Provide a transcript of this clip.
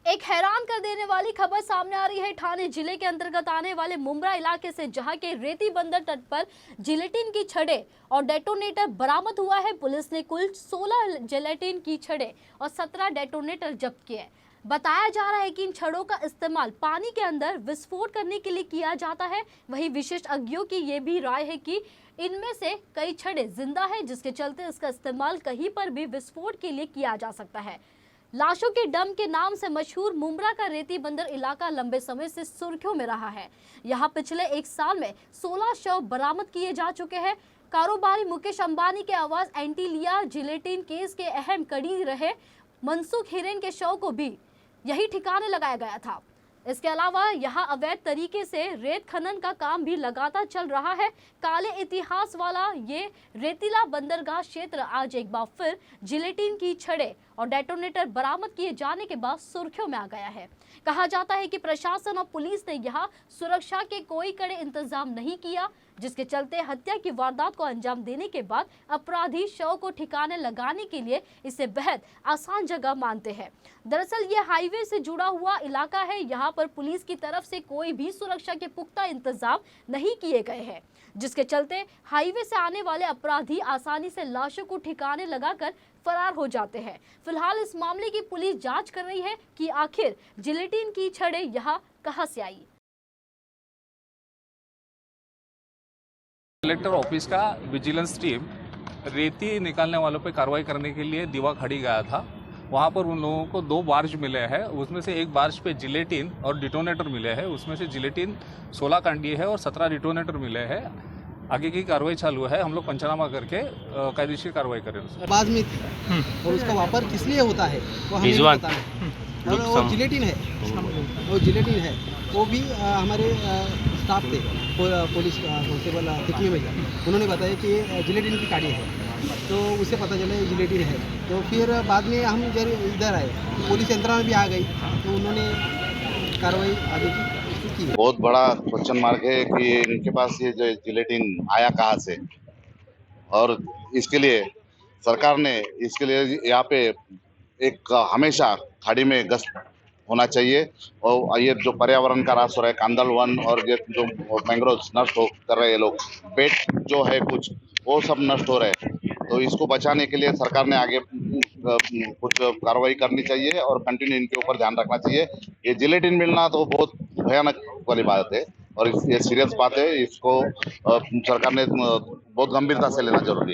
एक हैरान कर देने वाली खबर सामने आ रही है ठाणे जिले के अंतर्गत आने वाले मुंब्रा इलाके से, जहां के रेती बंदर तट पर जिलेटिन की छड़ें और डेटोनेटर बरामद हुआ है। पुलिस ने कुल 16 जिलेटिन की छड़ें और 17 डेटोनेटर जब्त किए। बताया जा रहा है कि इन छड़ों का इस्तेमाल पानी के अंदर विस्फोट करने के लिए किया जाता है। वहीं विशेषज्ञों की ये भी राय है कि इनमें से कई छड़ें जिंदा है, जिसके चलते इसका इस्तेमाल कहीं पर भी विस्फोट के लिए किया जा सकता है। लाशों के डम के नाम से मशहूर मुंब्रा का रेती बंदर इलाका लंबे समय से सुर्खियों में रहा है। यहां पिछले एक साल में 16 शव बरामद किए जा चुके हैं। कारोबारी मुकेश अंबानी के आवाज एंटीलिया जिलेटिन केस के अहम कड़ी रहे मनसुख हिरेन के शव को भी यही ठिकाने लगाया गया था। इसके अलावा यहां अवैध तरीके से रेत खनन का काम भी लगातार चल रहा है। काले इतिहास वाला ये रेतीला बंदरगाह क्षेत्र आज एक बार फिर जिलेटिन की छड़ें और डेटोनेटर बरामद किए जाने के बाद सुर्खियों में आ गया है। कहा जाता है कि प्रशासन और पुलिस ने यहां सुरक्षा के कोई कड़े इंतजाम नहीं किया, जिसके चलते हत्या की वारदात को अंजाम देने के बाद अपराधी शव को ठिकाने लगाने के लिए इसे बेहद आसान जगह मानते हैं। दरअसल ये हाईवे से जुड़ा हुआ इलाका है। यहाँ पर पुलिस की तरफ से कोई भी सुरक्षा के पुख्ता इंतजाम नहीं किए गए हैं, जिसके चलते हाईवे से आने वाले अपराधी आसानी से लाशों को ठिकाने लगाकर फरार हो जाते हैं। फिलहाल इस मामले की पुलिस जांच कर रही है कि आखिर जिलेटिन की छड़ें यहाँ कहां से आई। कलेक्टर ऑफिस का विजिलेंस टीम रेती निकालने वालों पर कार्रवाई करने के लिए दीवा खड़ी गया था। वहां पर उन लोगों को 2 बार्ज मिले हैं। उसमें से एक बार्ज पे जिलेटिन और डिटोनेटर मिले हैं। उसमें से जिलेटिन 16 कांडी है और 17 डिटोनेटर मिले हैं। आगे की कार्रवाई चालू है। हम लोग पंचनामा करके कायदेशीर कार्रवाई करेंगे। बाद में और उसका वापर किस लिए होता है वो हमें नहीं पता है। और वो जिलेटिन है, वो भी हमारे स्टाफ थे, पुलिस कांस्टेबल दिखने में उन्होंने बताया कि जिलेटिन की काड़ी है, तो उसे पता चला ये जिलेटिन है। तो फिर बाद में हम जब इधर आए तो पुलिस यंत्रणा भी आ गई, तो उन्होंने कार्रवाई आगे की। बहुत बड़ा क्वेश्चन मार्क है कि इनके पास ये जो जिलेटिन आया कहाँ से, और इसके लिए सरकार ने इसके लिए यहाँ पे एक हमेशा खाड़ी में गश्त होना चाहिए। और ये जो पर्यावरण का ह्रास हो रहा है, कांदल वन और ये जो मैंग्रोव नष्ट कर रहे हैं लोग, पेट जो है कुछ वो सब नष्ट हो रहे हैं। तो इसको बचाने के लिए सरकार ने आगे कुछ कार्रवाई करनी चाहिए और कंटिन्यू इनके ऊपर ध्यान रखना चाहिए। ये जिलेटिन मिलना तो बहुत भयानक वाली बात है और ये सीरियस बात है। इसको सरकार ने बहुत गंभीरता से लेना जरूरी है।